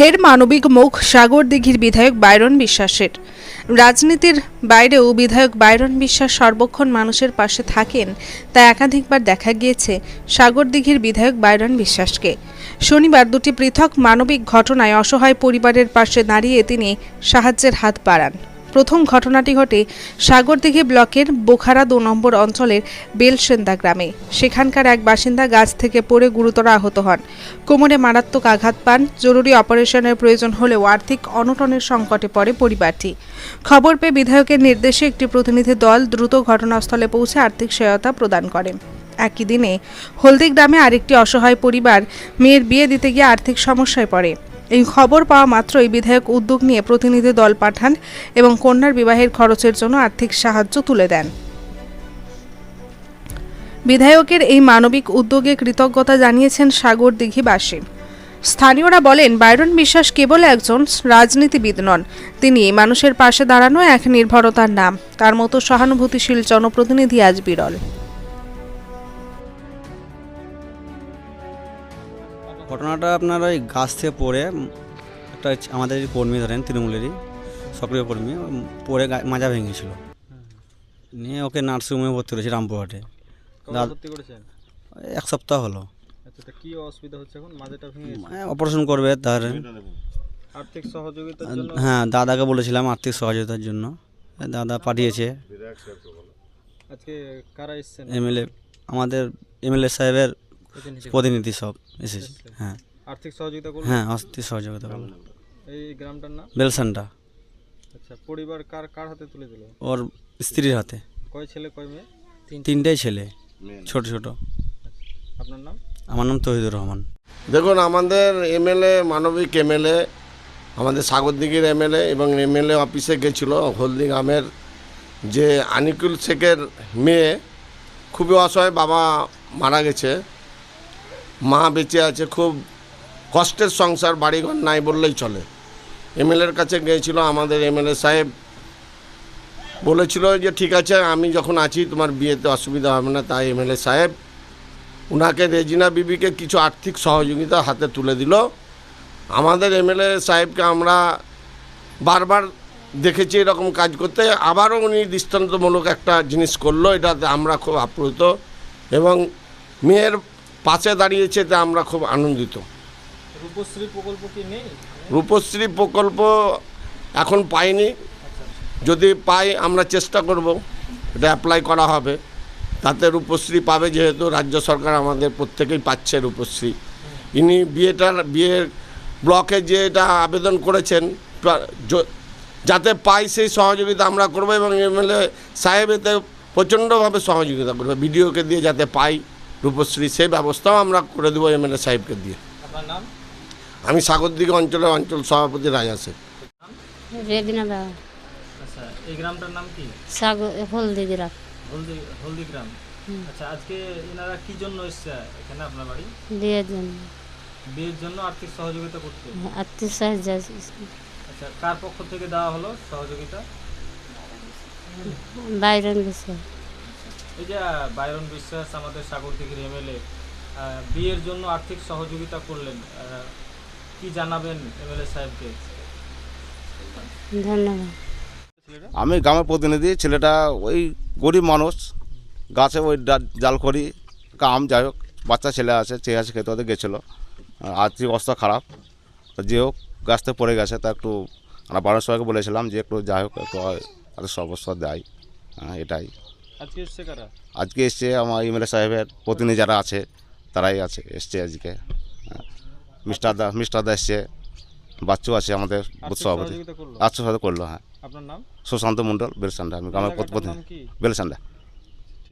ফের মানবিক মুখ সাগরদিঘির বিধায়ক বাইরন বিশ্বাসের। রাজনীতির বাইরেও বিধায়ক বাইরন বিশ্বাস সর্বক্ষণ মানুষের পাশে থাকেন, তা একাধিকবার দেখা গিয়েছে সাগরদিঘির বিধায়ক বাইরন বিশ্বাসকে। শনিবার দুটি পৃথক মানবিক ঘটনায় অসহায় পরিবারের পাশে দাঁড়িয়ে তিনি সাহায্যের হাত বাড়ান। প্রথম ঘটনাটি ঘটে সাগরদিঘি ব্লকের বোখারা ২ নম্বর অঞ্চলের বেলসেন্দা গ্রামে। সেখানকার এক বাসিন্দা গাছ থেকে পড়ে গুরুতর আহত হন। কোমরে মারাত্মক আঘাত পান। জরুরি অপারেশনের প্রয়োজন হলেও আর্থিক অনটনের সংকটে পড়ে পরিবারটি। খবর পেয়ে বিধায়কের নির্দেশে একটি প্রতিনিধি দল দ্রুত ঘটনাস্থলে পৌঁছে আর্থিক সহায়তা প্রদান করে। একই দিনে হলদি গ্রামে আরেকটি অসহায় পরিবার মেয়ের বিয়ে দিতে গিয়ে আর্থিক সমস্যায় পড়ে। এই খবর পাওয়া মাত্রই বিধায়ক উদ্যোগ নিয়ে প্রতিনিধি দল পাঠান এবং কন্যার বিবাহের খরচের জন্য আর্থিক সাহায্য তুলে দেন। বিধায়কের এই মানবিক উদ্যোগে কৃতজ্ঞতা জানিয়েছেন সাগরদিঘিবাসী। স্থানীয়রা বলেন, বাইরন বিশ্বাস কেবল একজন রাজনীতিবিদ নন, তিনি মানুষের পাশে দাঁড়ানো এক নির্ভরতার নাম। তার মতো সহানুভূতিশীল জনপ্রতিনিধি আজ বিরল। ঘটনাটা আপনার ওই গাছ থেকে পড়ে একটা আমাদের কর্মী ধরেন তৃণমূলেরই সক্রিয় কর্মী পড়ে মাজা ভেঙেছিল, নিয়ে ওকে নার্সিংহোমে ভর্তি করেছি রামপুরহাটে। এক সপ্তাহ হলো। কি অসুবিধা হচ্ছে এখন? মাজাটা ভেঙে অপারেশন করবে তার। আর্থিক সহযোগিতার জন্য হ্যাঁ, দাদাকে বলেছিলাম আর্থিক সহযোগিতার জন্য, দাদা পাঠিয়েছে। আজকে কারা এসেছেন? আমাদের এমএলএ সাহেবের প্রতিনিধি সব এসেছে। হ্যাঁ, আর্থিক সহযোগিতা করবেন? হ্যাঁ, আর্থিক সহযোগিতা করবো। এই গ্রামটার নাম বেলসান্ডা। আচ্ছা, পরিবার কার হাতে তুলে দিল? ওর স্ত্রীর হাতে। কয় ছেলে কয় মেয়ে? তিনটাই ছেলে, ছোট ছোট। আপনার নাম? আমার নাম তহিদুর রহমান। দেখুন, আমাদের এমএলএ মানবিক এমএলএ আমাদের সাগরদিঘির এমএলএ এবং এমএলএ অফিসে গেছিলো। হলদি গ্রামের যে আনিকুল শেখের মেয়ে খুবই অসহায়, বাবা মারা গেছে, মা বেঁচে আছে, খুব কষ্টের সংসার, বাড়িঘর নাই বললেই চলে। এমএলএর কাছে গিয়েছিল। আমাদের এমএলএ সাহেব বলেছিল যে ঠিক আছে, আমি যখন আছি তোমার বিয়েতে অসুবিধা হবে না। তাই এমএলএ সাহেব ওনাকে রেজিনা বিবিকে কিছু আর্থিক সহযোগিতা হাতে তুলে দিল। আমাদের এমএলএ সাহেবকে আমরা বারবার দেখেছি এরকম কাজ করতে, আবারও উনি দৃষ্টান্তমূলক একটা জিনিস করলো, এটাতে আমরা খুব আপ্লুত এবং মেয়ের পাশে দাঁড়িয়েছে, তা আমরা খুব আনন্দিত। রূপশ্রী প্রকল্প কি নেই? রূপশ্রী প্রকল্প এখন পাইনি, যদি পাই আমরা চেষ্টা করব, এটা অ্যাপ্লাই করা হবে, তাতে রূপশ্রী পাবে, যেহেতু রাজ্য সরকার আমাদের প্রত্যেকেই পাচ্ছে রূপশ্রী। ইনি বিয়ের ব্লকে যে এটা আবেদন করেছেন, যাতে পাই সেই সহযোগিতা আমরা করব এবং এমএলএ সাহেব এতে প্রচণ্ডভাবে সহযোগিতা করবে, বিডিওকে দিয়ে যাতে পাই রূপশ্রী, সেই ব্যবস্থাও আমরা করে দেবো এমএলএ সাহেবকে দিয়ে। আপনার নাম? আমি সাগরদিঘি অঞ্চল সভাপতি রাজা শেখ। রেদিনা বা। আচ্ছা, এই গ্রামটার নাম কি? হলদি গ্রাম। হলদি গ্রাম। আচ্ছা, আজকে এনারা কি জন্য এসছে এখানে আপনার বাড়ি? বিয়ের জন্য। বিয়ের জন্য আর্থিক সহযোগিতা করতে? আর্থিক সাহায্য। আচ্ছা, কার পক্ষ থেকে দেওয়া হলো সহযোগিতা? বাইরন বিশ্বাস। এই যে বাইরন বিশ্বাস আমাদের সাগরদিঘির এমএলএ বিয়ের জন্য আর্থিক সহযোগিতা করলেন, কি জানাবেন এমএলএ সাহেবকে? ধন্যবাদ। আমি গ্রামের প্রতিনিধি। ছেলেটা ওই গরিব মানুষ, গাছে ওই জাল করি কাম, যাই হোক, বাচ্চা ছেলে আছে, চেয়ে আছে, খেতে হতে গেছিলো, আর্থিক অবস্থা খারাপ, যে হোক গাছ থেকে পড়ে গেছে। তা একটু আমরা বাড়ির সবাইকে বলেছিলাম যে একটু যাই হোক একটু তাদের সর্বস্ব দেয়, এটাই। আজকে এসছে কারা? আজকে এসছে আমার এমএলএ সাহেবের প্রতিনিধি যারা আছে তারাই এসছে আজকে। মিস্টার দা এসছে, বাচ্চু আছে আমাদের বুথ সভাপতি, আর্থিক সহযোগিতা করলো। হ্যাঁ। আপনার নাম? সুশান্ত মণ্ডল, বেলসান্ডা। আমি গ্রামের প্রতিনিধি, বেলসান্ডা।